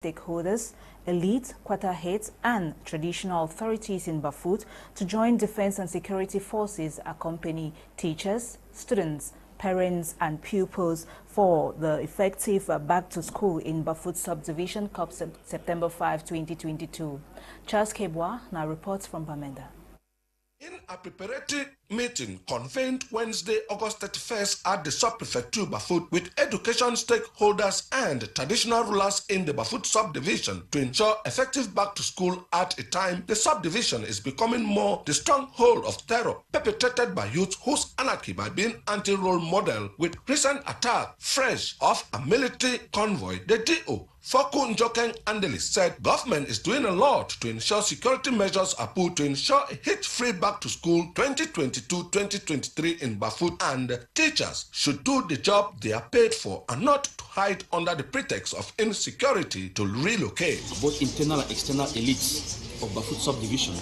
stakeholders, elite, quarter heads, and traditional authorities in Bafut to join defense and security forces accompany teachers, students, parents, and pupils for the effective back to school in Bafut subdivision COP September 5, 2022. Charles Kebwa now reports from Bamenda. In a preparatory meeting convened Wednesday, August 31st at the Sub-Prefecture Bafut with education stakeholders and traditional rulers in the Bafut subdivision to ensure effective back to school at a time the subdivision is becoming more the stronghold of terror perpetrated by youth whose anarchy by being anti-role model with recent attack fresh of a military convoy. The DO Foku Njokeng Andeli said government is doing a lot to ensure security measures are put to ensure a hitch-free back to school 2022-2023 in Bafut, and teachers should do the job they are paid for and not to hide under the pretext of insecurity to relocate. Both internal and external elites of Bafut subdivision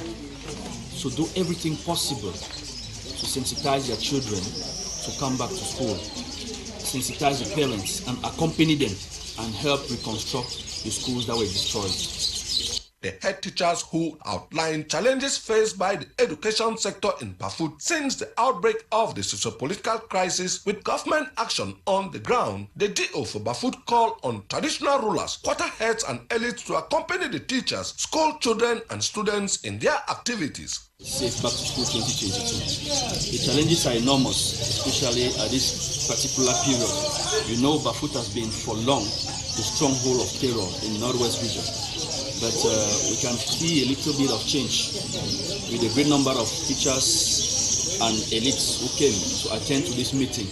should do everything possible to sensitize their children to come back to school, sensitize the parents and accompany them and help reconstruct the schools that were destroyed. The head teachers who outlined challenges faced by the education sector in Bafut since the outbreak of the socio-political crisis with government action on the ground. The DO for Bafut called on traditional rulers, quarter heads and elites to accompany the teachers, school children and students in their activities. Safe back to school 2022. The challenges are enormous, especially at this particular period. You know, Bafut has been for long the stronghold of terror in the Northwest region. But we can see a little bit of change with a great number of teachers and elites who came to attend to this meeting,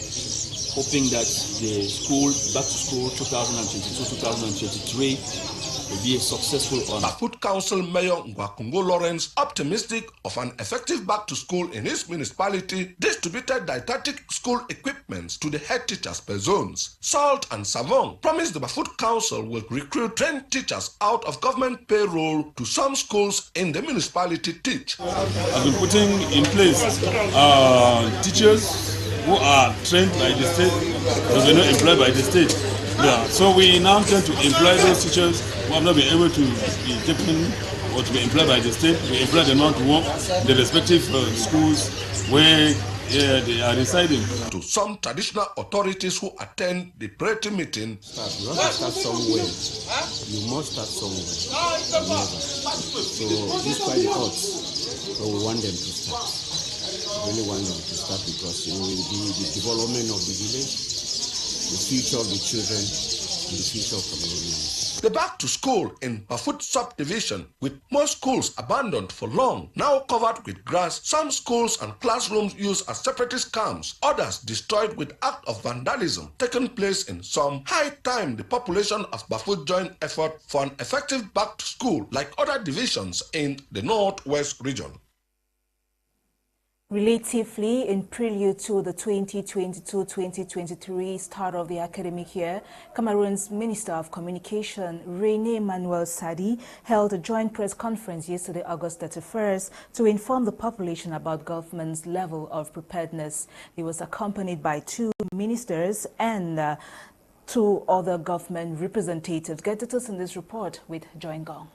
hoping that the school, back to school 2022-2023 will be a successful one. Bafut Council Mayor Ngwakungo Lawrence, optimistic of an effective back to school in his municipality, distributed didactic school equipment to the head teachers per zones. Salt and Savon promised the Bafut Council will recruit trained teachers out of government payroll to some schools in the municipality teach. I've been putting in place teachers who are trained by the state, because they're not employed by the state. Yeah, so we now tend to employ those teachers who have not been able to be taken or to be employed by the state. We employ them now to work in the respective schools where they are residing. To some traditional authorities who attend the party meeting, you have to start somewhere. You must start somewhere. So despite the odds, we want them to start. We really want them to start because it will be the development of the village, the future of the children, and the future of the community. The back to school in Bafut subdivision, with most schools abandoned for long, now covered with grass, some schools and classrooms used as separatist camps, others destroyed with act of vandalism taking place in some. High time the population of Bafut join effort for an effective back to school like other divisions in the Northwest region. Relatively in prelude to the 2022-2023 start of the academic year, Cameroon's Minister of Communication, René Emmanuel Sadi, held a joint press conference yesterday, August 31st, to inform the population about government's level of preparedness. He was accompanied by 2 ministers and 2 other government representatives. Get details in this report with Joy Ngong.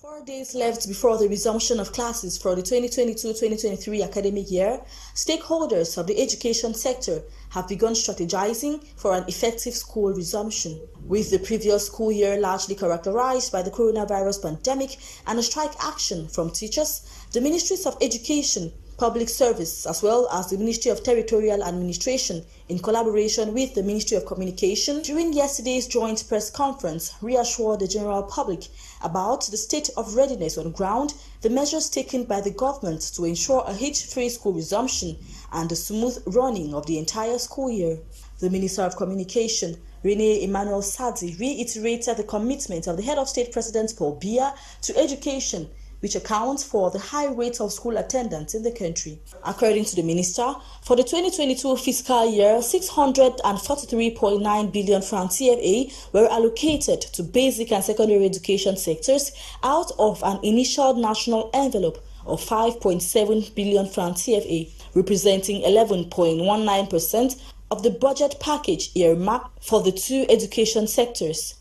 4 days left before the resumption of classes for the 2022-2023 academic year, stakeholders of the education sector have begun strategizing for an effective school resumption. With the previous school year largely characterized by the coronavirus pandemic and a strike action from teachers, the Ministries of Education, Public Service, as well as the Ministry of Territorial Administration, in collaboration with the Ministry of Communication, during yesterday's joint press conference, reassured the general public about the state of readiness on ground, the measures taken by the government to ensure a hitch-free school resumption, and the smooth running of the entire school year. The Minister of Communication, René Emmanuel Sadi, reiterated the commitment of the head of state, President Paul Biya, to education, which accounts for the high rate of school attendance in the country. According to the minister, for the 2022 fiscal year, 643.9 billion francs CFA were allocated to basic and secondary education sectors out of an initial national envelope of 5.7 billion francs CFA, representing 11.19% of the budget package earmarked for the 2 education sectors.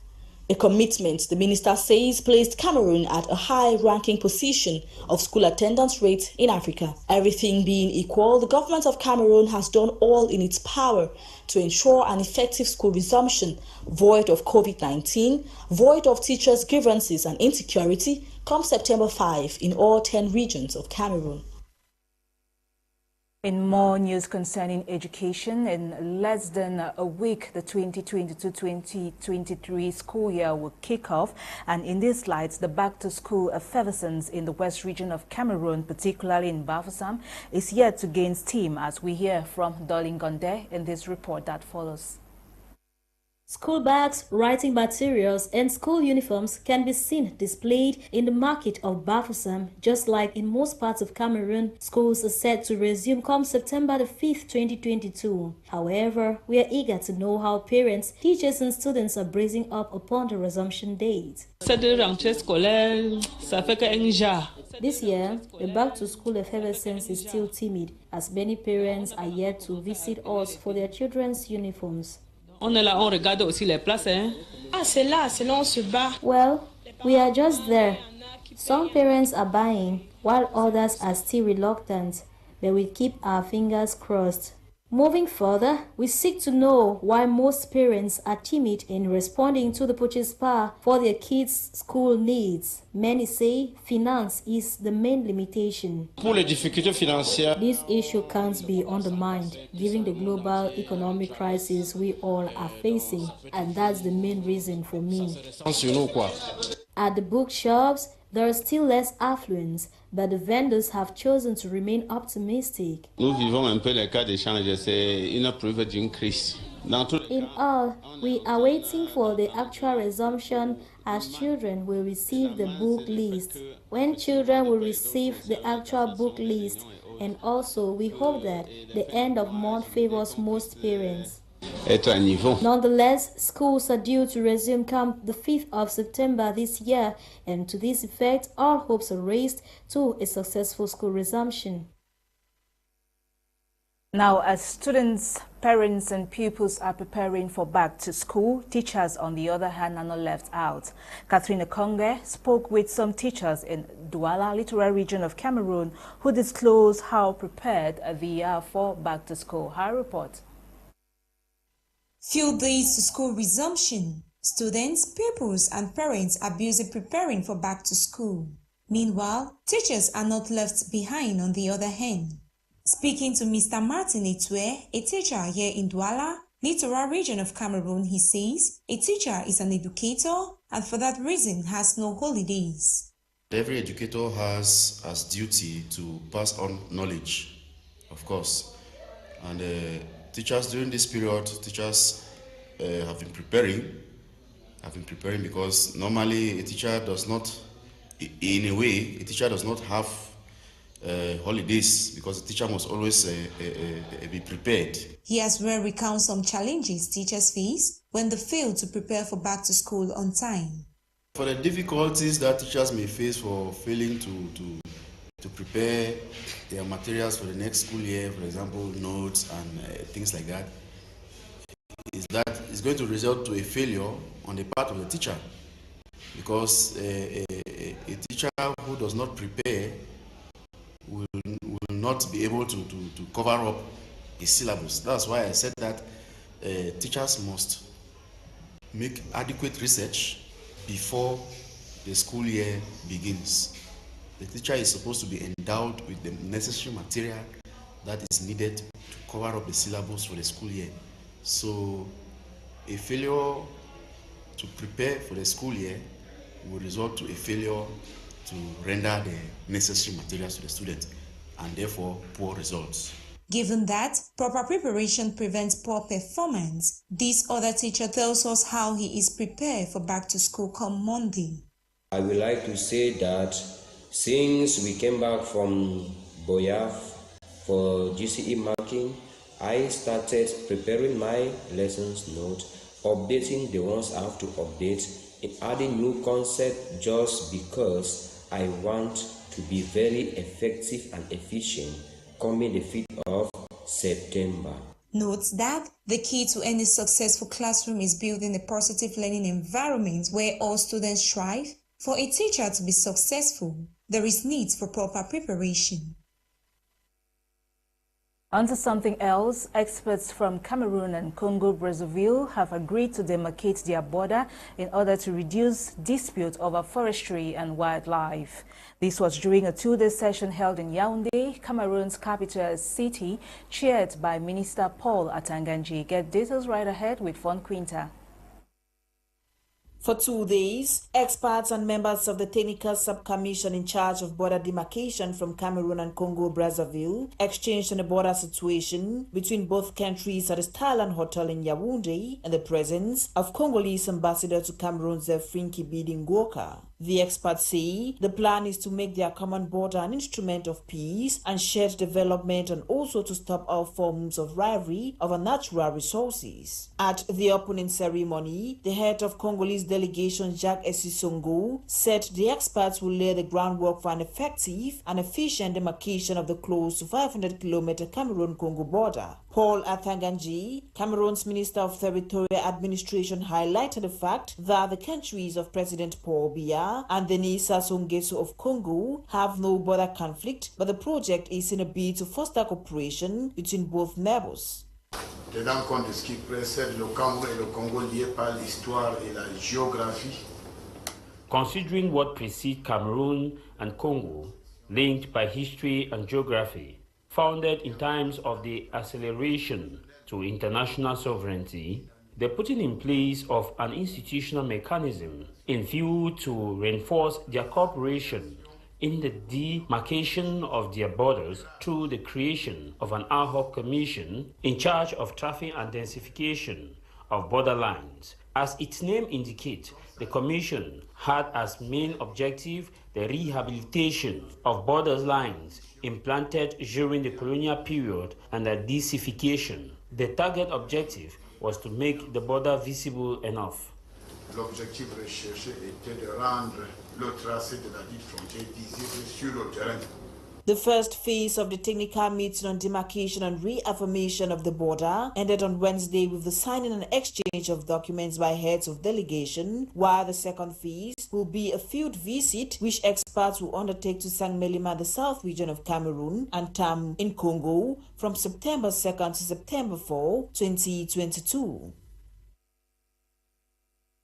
A commitment the minister says placed Cameroon at a high-ranking position of school attendance rate in Africa. Everything being equal, the government of Cameroon has done all in its power to ensure an effective school resumption, void of COVID-19, void of teachers' grievances and insecurity, come September 5 in all 10 regions of Cameroon. In more news concerning education, in less than a week, the 2022-2023 school year will kick off. And in these slides, the back-to-school effervescence in the west region of Cameroon, particularly in Bafoussam, is yet to gain steam, as we hear from Nolinga in this report that follows. School bags, writing materials, and school uniforms can be seen displayed in the market of Bafoussam. Just like in most parts of Cameroon, schools are set to resume come September the 5th, 2022. However, we are eager to know how parents, teachers, and students are bracing up upon the resumption date. This year, the back-to-school effervescence is still timid, as many parents are yet to visit us for their children's uniforms. Well, we are just there. Some parents are buying, while others are still reluctant, but we keep our fingers crossed. Moving further, we seek to know why most parents are timid in responding to the purchase power for their kids' school needs. Many say finance is the main limitation. This issue can't be undermined, given the global economic crisis we all are facing, and that's the main reason for me. At the bookshops, there is still less affluence, but the vendors have chosen to remain optimistic. In all, we are waiting for the actual resumption, as children will receive the book list. When children will receive the actual book list, and also we hope that the end of month favors most parents. Nonetheless, schools are due to resume come the 5th of September this year, and to this effect, all hopes are raised to a successful school resumption. Now, as students, parents and pupils are preparing for back to school, teachers, on the other hand, are not left out. Catherine Okonge spoke with some teachers in Douala, littoral region of Cameroon, who disclosed how prepared they are for back to school. Her report. Few days to school resumption, students, pupils and parents are busy preparing for back to school. Meanwhile, teachers are not left behind on the other hand. Speaking to Mr. Martin Etue, a teacher here in Douala, littoral region of Cameroon, he says a teacher is an educator and for that reason has no holidays. Every educator has as duty to pass on knowledge, of course, and teachers during this period, teachers have been preparing because normally a teacher does not, in a way, a teacher does not have holidays because the teacher must always be prepared. He as well recounts some challenges teachers face when they fail to prepare for back to school on time. For the difficulties that teachers may face for failing to prepare their materials for the next school year, for example, notes and things like that, is that it's going to result to a failure on the part of the teacher, because a teacher who does not prepare will not be able to cover up the syllabus. That's why I said that teachers must make adequate research before the school year begins. The teacher is supposed to be endowed with the necessary material that is needed to cover up the syllabus for the school year. So a failure to prepare for the school year will result to a failure to render the necessary materials to the student, and therefore poor results. Given that proper preparation prevents poor performance, this other teacher tells us how he is prepared for back to school come Monday. I would like to say that since we came back from Boyaf for GCE marking, I started preparing my lessons note, updating the ones I have to update, and adding new concepts just because I want to be very effective and efficient coming the 5th of September. notes that the key to any successful classroom is building a positive learning environment where all students strive. For a teacher to be successful, there is need for proper preparation. Onto something else, experts from Cameroon and Congo-Brazzaville have agreed to demarcate their border in order to reduce dispute over forestry and wildlife. This was during a two-day session held in Yaoundé, Cameroon's capital city, chaired by Minister Paul Atanganji. Get details right ahead with Von Quinta. For 2 days, experts and members of the technical subcommission in charge of border demarcation from Cameroon and Congo-Brazzaville exchanged on the border situation between both countries at the Starland Hotel in Yaoundé in the presence of Congolese ambassador to Cameroon, Frinki Bidingoka. The experts say the plan is to make their common border an instrument of peace and shared development, and also to stop all forms of rivalry over natural resources. At the opening ceremony, the head of Congolese delegation, Jacques Essisongo, said the experts will lay the groundwork for an effective and efficient demarcation of the close to 500-kilometer Cameroon-Congo border. Paul Atanganji, Cameroon's Minister of Territorial Administration, highlighted the fact that the countries of President Paul Biya and the Nsah of Congo have no border conflict, but the project is in a bid to foster cooperation between both neighbors. Tenant compte de ce qui précède le Cameroun et le Congo liés par l'histoire et la géographie. Considering what precedes Cameroon and Congo, linked by history and geography, founded in times of the acceleration to international sovereignty, the putting in place of an institutional mechanism in view to reinforce their cooperation in the demarcation of their borders through the creation of an ad hoc commission in charge of traffic and densification of border lines. As its name indicates, the commission had as main objective the rehabilitation of border lines implanted during the colonial period and their densification. The target objective was to make the border visible enough. L'objectif recherché était de rendre le tracé de la dite frontière visible sur le terrain. The first phase of the technical meeting on demarcation and reaffirmation of the border ended on Wednesday with the signing and exchange of documents by heads of delegation, while the second phase will be a field visit which experts will undertake to Saint-Melima, the south region of Cameroon, and Tam in Congo from September 2nd to September 4, 2022.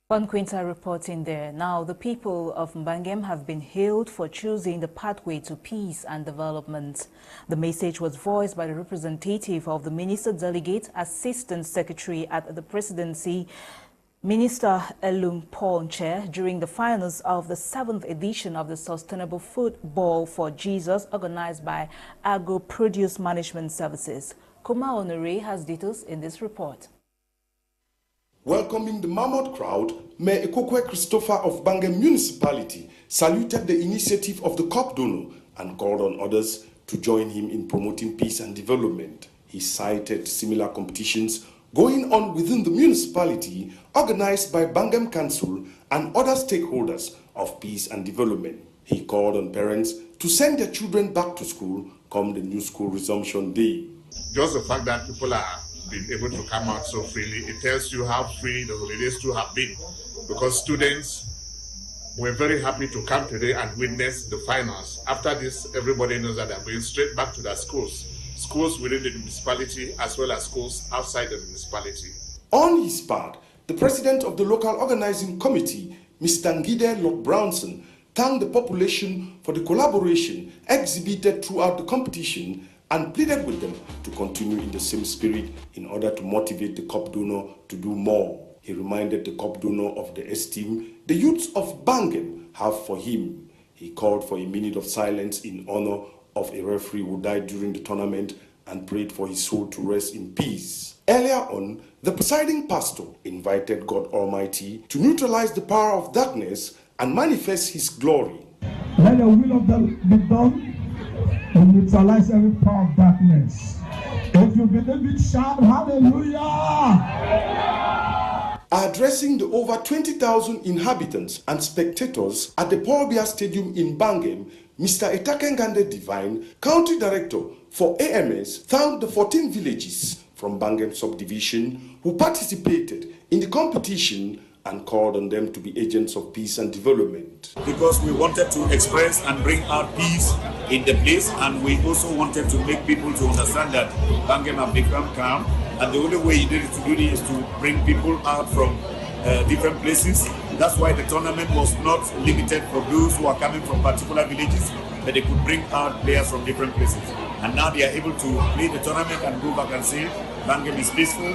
One Quinta reporting there. Now, the people of Mbangem have been hailed for choosing the pathway to peace and development. The message was voiced by the representative of the Minister Delegate Assistant Secretary at the Presidency, Minister Elung Ponche, during the finals of the 7th edition of the Sustainable Football for Jesus organized by Agro Produce Management Services. Kuma Honore has details in this report. Welcoming the mammoth crowd, Mayor Ekokwe Christopher of Bangem Municipality saluted the initiative of the cup donor and called on others to join him in promoting peace and development. He cited similar competitions going on within the municipality organized by Bangem Council and other stakeholders of peace and development. He called on parents to send their children back to school come the new school resumption day. Just the fact that people are been able to come out so freely, it tells you how free the holidays too have been, because students were very happy to come today and witness the finals. After this, everybody knows that they're going straight back to their schools within the municipality as well as schools outside the municipality. On his part, the president of the local organizing committee, Mr. Ngide Lord Brownson, thanked the population for the collaboration exhibited throughout the competition and pleaded with them to continue in the same spirit in order to motivate the cup donor to do more. He reminded the cup donor of the esteem the youths of Bangem have for him. He called for a minute of silence in honor of a referee who died during the tournament and prayed for his soul to rest in peace. Earlier on, the presiding pastor invited God Almighty to neutralize the power of darkness and manifest his glory. Let the will of God be done and neutralize every power of darkness. If you believe it, shout hallelujah! Addressing the over 20,000 inhabitants and spectators at the Paul Biya Stadium in Bangem, Mr. Itakengande Divine, Country Director for AMS, thanked the 14 villages from Bangem subdivision who participated in the competition and called on them to be agents of peace and development. Because we wanted to express and bring out peace in the place, and we also wanted to make people to understand that Bangem have become calm, and the only way you needed to do this is to bring people out from different places. That's why the tournament was not limited for those who are coming from particular villages, but they could bring out players from different places. And now they are able to play the tournament and go back and say Bangem is peaceful,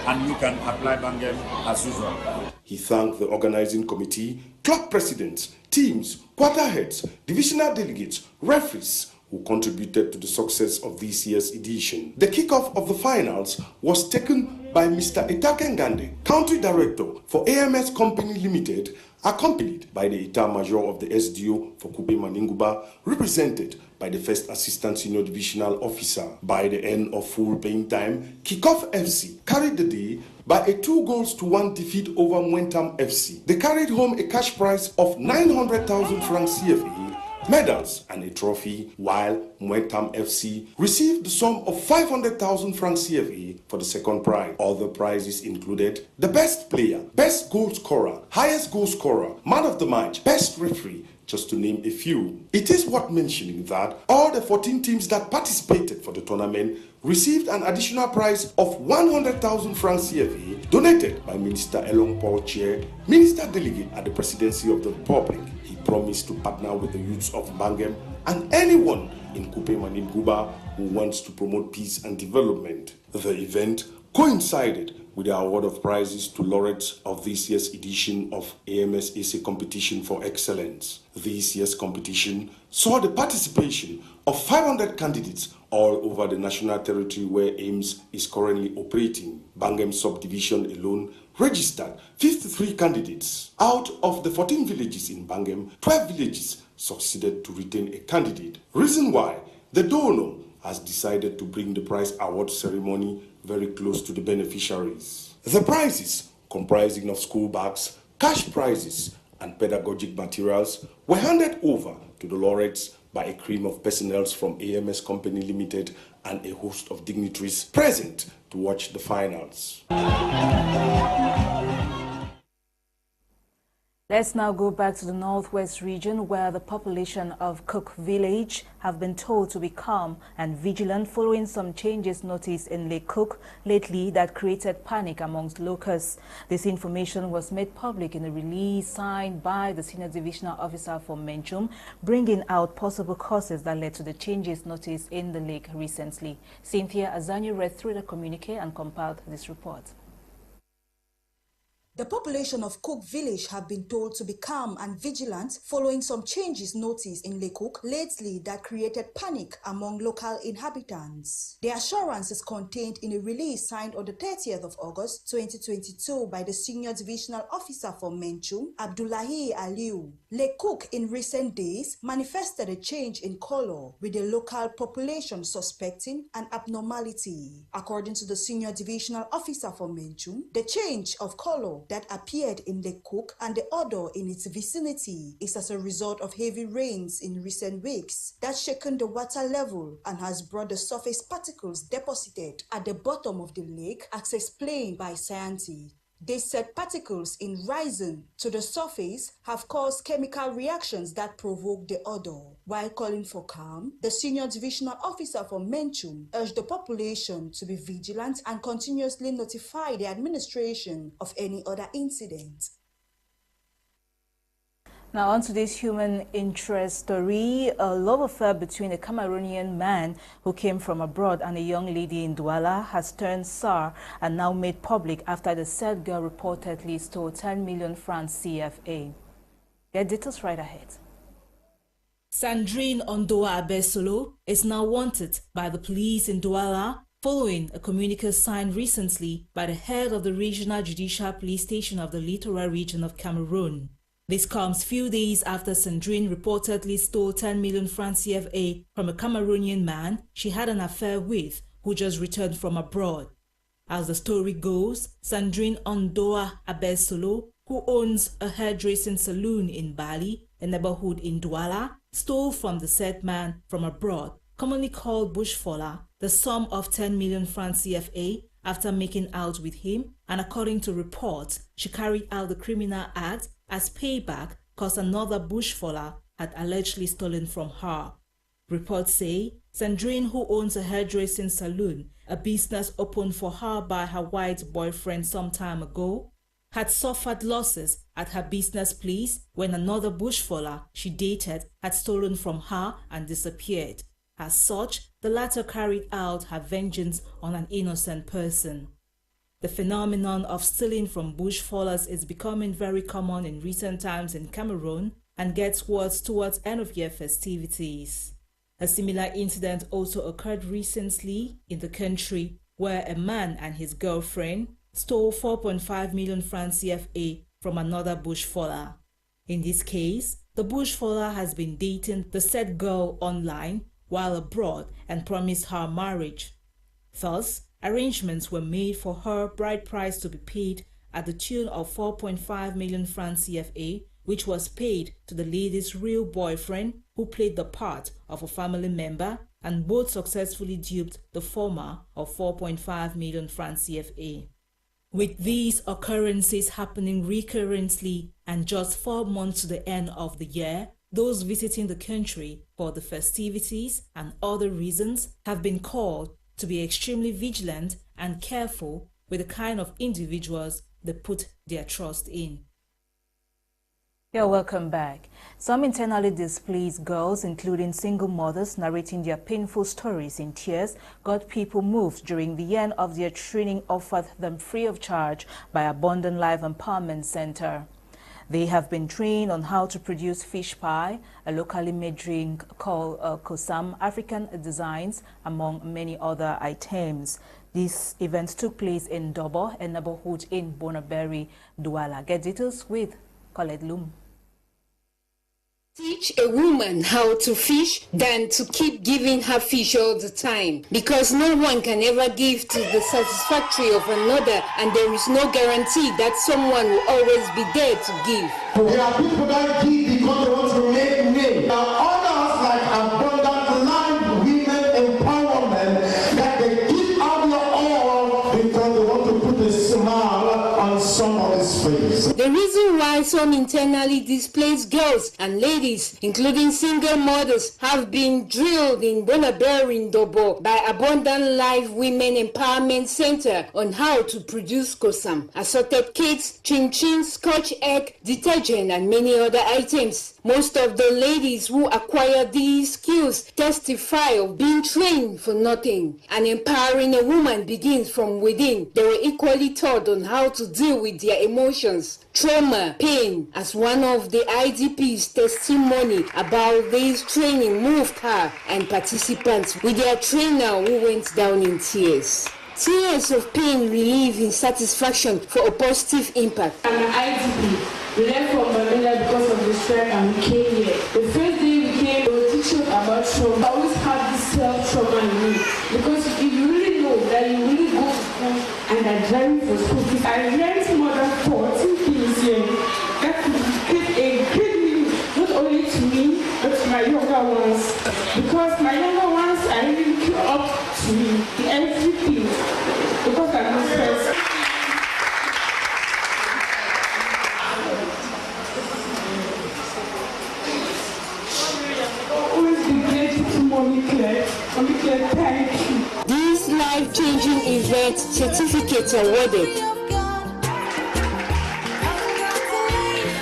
and you can apply Bangem as usual. He thanked the organizing committee, club presidents, teams, quarter heads, divisional delegates, referees who contributed to the success of this year's edition. The kickoff of the finals was taken by Mr. Itake Ngande, country director for AMS Company Limited, accompanied by the Etat Major of the SDO for Kupe Maninguba, represented by the First Assistant Senior Divisional Officer. By the end of full playing time, Kickoff FC carried the day by a 2-1 defeat over Mwentam FC. They carried home a cash prize of 900,000 francs CFA, medals and a trophy, while Mwentam FC received the sum of 500,000 francs CFA for the second prize. Other prizes included the best player, best goal scorer, highest goal scorer, man of the match, best referee, just to name a few. It is worth mentioning that all the 14 teams that participated for the tournament received an additional prize of 100,000 francs CFA donated by Minister Elon Paul Chair, Minister Delegate at the Presidency of the Republic. He promised to partner with the youths of Bangem and anyone in Kupe Maninguba who wants to promote peace and development. The event coincided with the award of prizes to laureates of this year's edition of AMS AC Competition for Excellence. This year's competition saw the participation of 500 candidates all over the national territory where AIMS is currently operating. Bangem subdivision alone registered 53 candidates. Out of the 14 villages in Bangem, 12 villages succeeded to retain a candidate. Reason why the donor has decided to bring the prize award ceremony very close to the beneficiaries. The prizes, comprising of school bags, cash prizes, and pedagogic materials, were handed over to the laureates by a cream of personnel from AMS Company Limited and a host of dignitaries present to watch the finals. Let's now go back to the northwest region, where the population of Cook Village have been told to be calm and vigilant following some changes noticed in Lake Cook lately that created panic amongst locals. This information was made public in a release signed by the Senior Divisional Officer for Menchum, bringing out possible causes that led to the changes noticed in the lake recently. Cynthia Azanyu read through the communique and compiled this report. The population of Cook Village have been told to be calm and vigilant following some changes noticed in Lake Cook lately that created panic among local inhabitants. The assurance is contained in a release signed on the 30th of August 2022 by the Senior Divisional Officer for Menchum, Abdullahi Aliu. Lake Cook in recent days manifested a change in color, with the local population suspecting an abnormality. According to the Senior Divisional Officer for Menchum, the change of color that appeared in Lake Cook and the odor in its vicinity is as a result of heavy rains in recent weeks that shaken the water level and has brought the surface particles deposited at the bottom of the lake, as explained by scientists. They said particles in rising to the surface have caused chemical reactions that provoke the odor. While calling for calm, the Senior Divisional Officer for Menchum urged the population to be vigilant and continuously notify the administration of any other incident. Now on to this human interest story. A love affair between a Cameroonian man who came from abroad and a young lady in Douala has turned sour and now made public after the said girl reportedly stole 10 million francs CFA. Get details right ahead. Sandrine Ondoa Abesolo is now wanted by the police in Douala following a communique signed recently by the head of the Regional Judicial Police Station of the Littoral region of Cameroon. This comes few days after Sandrine reportedly stole 10 million francs CFA from a Cameroonian man she had an affair with, who just returned from abroad. As the story goes, Sandrine Ondoa Abesolo, who owns a hairdressing salon in Bali, a neighborhood in Douala, stole from the said man from abroad, commonly called bushfaller, the sum of 10 million francs CFA after making out with him, and according to reports, she carried out the criminal act as payback because another bushfaller had allegedly stolen from her. Reports say Sandrine, who owns a hairdressing salon, a business opened for her by her white boyfriend some time ago, had suffered losses at her business place when another bushfaller she dated had stolen from her and disappeared. As such, the latter carried out her vengeance on an innocent person. The phenomenon of stealing from bushfallers is becoming very common in recent times in Cameroon and gets worse towards end-of-year festivities. A similar incident also occurred recently in the country where a man and his girlfriend stole 4.5 million francs CFA from another bushfaller. In this case, the bushfaller has been dating the said girl online while abroad and promised her marriage. Thus, arrangements were made for her bride price to be paid at the tune of 4.5 million francs CFA, which was paid to the lady's real boyfriend, who played the part of a family member, and both successfully duped the former of 4.5 million francs CFA. With these occurrences happening recurrently and just 4 months to the end of the year, those visiting the country for the festivities and other reasons have been called to be extremely vigilant and careful with the kind of individuals they put their trust in. You're welcome back. Some internally displaced girls, including single mothers narrating their painful stories in tears, got people moved during the end of their training offered them free of charge by Abundant Life Empowerment Center. They have been trained on how to produce fish pie, a locally made drink called Kosam, African designs, among many other items. This event took place in Dobo, a neighborhood in Bonaberi, Douala. Get details with Colette Loom. Teach a woman how to fish than to keep giving her fish all the time, because no one can ever give to the satisfactory of another, and there is no guarantee that someone will always be there to give. There are people that give because they want to make name. There are others like Abundant Life Women Empowerment that they give out their all because they want to put a smile on somebody's face. The reason why some internally displaced girls and ladies, including single mothers, have been drilled in Bonaberi Dobo by Abundant Life Women Empowerment Center on how to produce kosam, assorted cakes, chin-chin, scotch egg, detergent, and many other items. Most of the ladies who acquire these skills testify of being trained for nothing. And empowering a woman begins from within. They were equally taught on how to deal with their emotions, trauma, pain. As one of the IDP's testimony about this training moved her and participants with their trainer who went down in tears. Tears of pain, relief, and satisfaction for a positive impact. I'm an IDP. We left from Nolinga because of the strike and we came here. The first day we came, they were teaching about trauma. I always had this self-trauma in me. Because if you really know that you really go to school and are driving for school, I learned more than 14 things here. That could give a great meaning, not only to me, but to my younger ones. Because my younger ones are really looking up to me in everything. Because I'm not first. These life-changing event certificates awarded.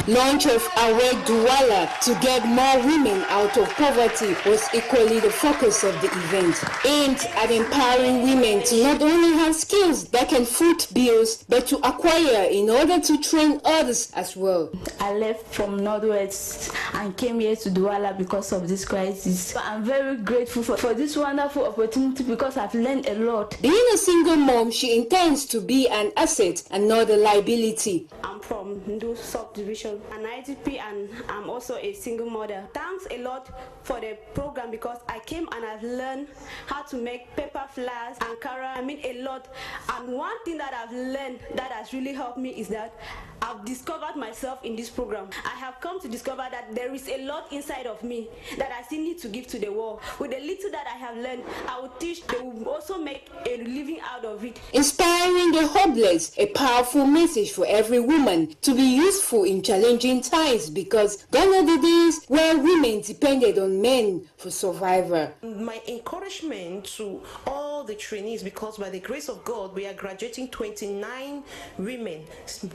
Launch of Aware Douala to get more women out of poverty was equally the focus of the event, aimed at empowering women to not only have skills that can foot bills, but to acquire in order to train others as well. I left from Northwest and came here to Douala because of this crisis. I'm very grateful for this wonderful opportunity because I've learned a lot. Being a single mom, she intends to be an asset and not a liability. I'm from Ndu subdivision also an IGP and I'm also a single mother. Thanks a lot for the program because I came and I've learned how to make paper flags, Ankara, a lot. And one thing that I've learned that has really helped me is that I've discovered myself in this program. I have come to discover that there is a lot inside of me that I still need to give to the world. With the little that I have learned, I will teach, they will also make a living out of it. Inspiring the hopeless, a powerful message for every woman to be useful in challenging times because gone are the days where women depended on men for survival. My encouragement to all the trainees, because by the grace of God, we are graduating 29 women,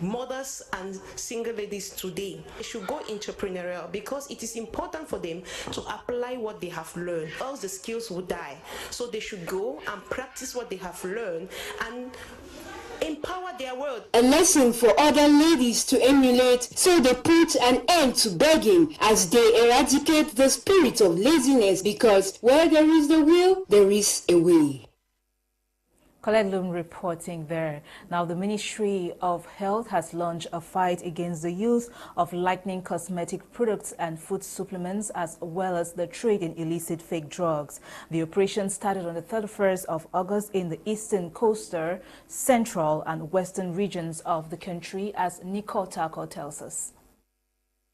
mothers and single ladies today. They should go entrepreneurial because it is important for them to apply what they have learned, else the skills will die. So they should go and practice what they have learned and empower their world. A lesson for other ladies to emulate so they put an end to begging as they eradicate the spirit of laziness because where there is the will, there is a way. Colette Loom reporting there. Now, the Ministry of Health has launched a fight against the use of lightening cosmetic products and food supplements, as well as the trade in illicit fake drugs. The operation started on the 31st of August in the eastern, coastal, central, and western regions of the country, as Nicole Tako tells us.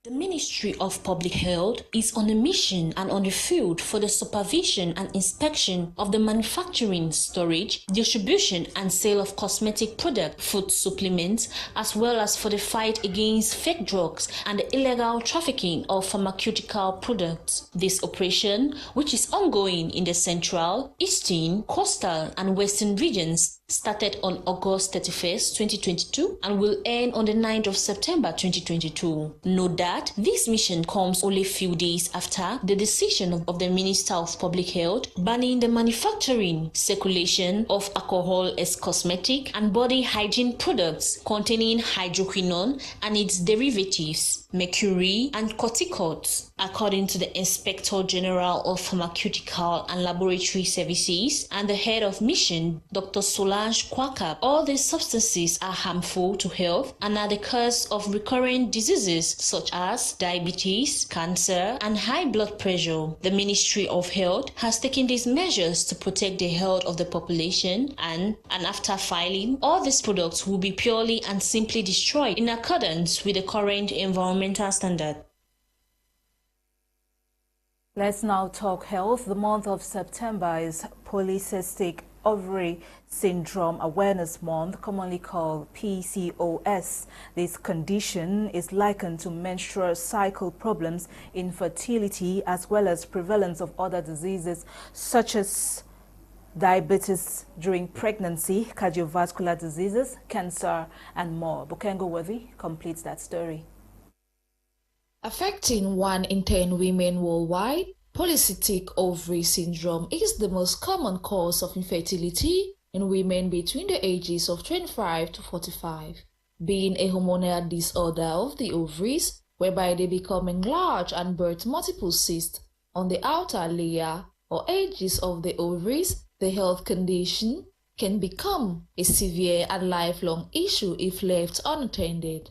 The Ministry of Public Health is on a mission and on the field for the supervision and inspection of the manufacturing, storage, distribution and sale of cosmetic products, food supplements, as well as for the fight against fake drugs and the illegal trafficking of pharmaceutical products. This operation, which is ongoing in the central, eastern, coastal and western regions, started on August 31st, 2022 and will end on the 9th of September 2022. Note that this mission comes only a few days after the decision of the Minister of Public Health banning the manufacturing, circulation of alcohol as cosmetic and body hygiene products containing hydroquinone and its derivatives, mercury and corticoids. According to the Inspector General of Pharmaceutical and Laboratory Services and the head of mission, Dr. Solange Kwakab, all these substances are harmful to health and are the cause of recurrent diseases such as diabetes, cancer, and high blood pressure. The Ministry of Health has taken these measures to protect the health of the population, and after filing, all these products will be purely and simply destroyed in accordance with the current environmental standard. Let's now talk health. The month of September is Polycystic Ovary Syndrome Awareness Month, commonly called PCOS. This condition is likened to menstrual cycle problems, infertility, as well as prevalence of other diseases such as diabetes during pregnancy, cardiovascular diseases, cancer, and more. Bukengo Worthy completes that story. Affecting 1 in 10 women worldwide, polycystic ovary syndrome is the most common cause of infertility in women between the ages of 25 to 45, being a hormonal disorder of the ovaries whereby they become enlarged and birth multiple cysts on the outer layer or edges of the ovaries. The health condition can become a severe and lifelong issue if left unattended.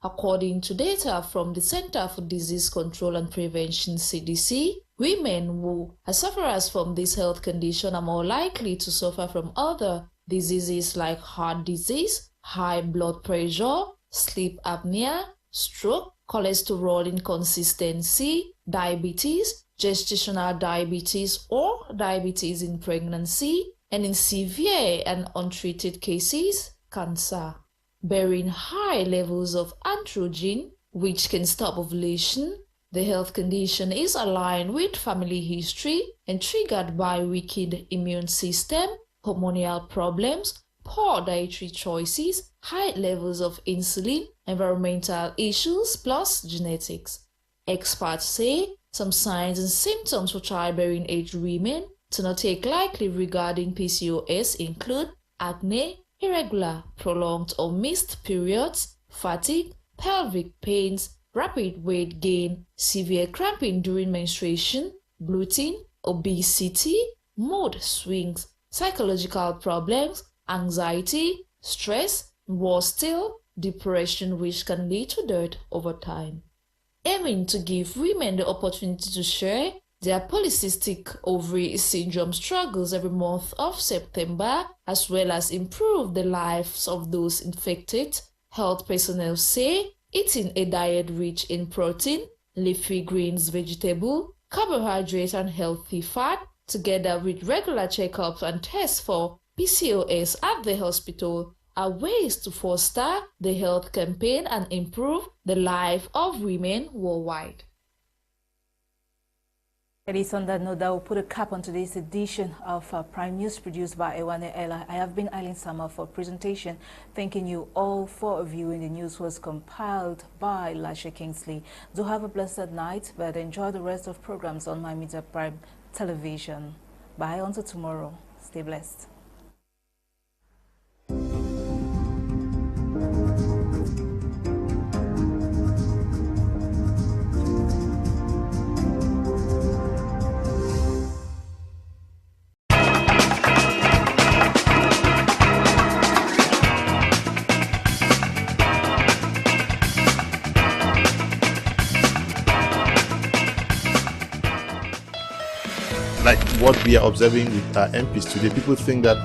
According to data from the Center for Disease Control and Prevention (CDC), women who are sufferers from this health condition are more likely to suffer from other diseases like heart disease, high blood pressure, sleep apnea, stroke, cholesterol inconsistency, diabetes, gestational diabetes or diabetes in pregnancy, and in severe and untreated cases, cancer. Bearing high levels of androgen, which can stop ovulation, the health condition is aligned with family history and triggered by weakened immune system, hormonal problems, poor dietary choices, high levels of insulin, environmental issues, plus genetics. Experts say some signs and symptoms for childbearing age women to not take lightly regarding PCOS include acne, irregular, prolonged or missed periods, fatigue, pelvic pains, rapid weight gain, severe cramping during menstruation, bloating, obesity, mood swings, psychological problems, anxiety, stress, worse still, depression, which can lead to death over time. Aiming to give women the opportunity to share their polycystic ovary syndrome struggles every month of September, as well as improve the lives of those infected, health personnel say eating a diet rich in protein, leafy greens, vegetable, carbohydrates, and healthy fat, together with regular checkups and tests for PCOS at the hospital, are ways to foster the health campaign and improve the life of women worldwide. It is on that note that we'll put a cap on today's edition of Prime News, produced by Ewane. I have been Eileen for presentation. Thanking you all for viewing. The news was compiled by Lasha Kingsley. Do have a blessed night, but enjoy the rest of programs on My Media Prime Television. Bye until tomorrow. Stay blessed. Like what we are observing with our MPs today, people think that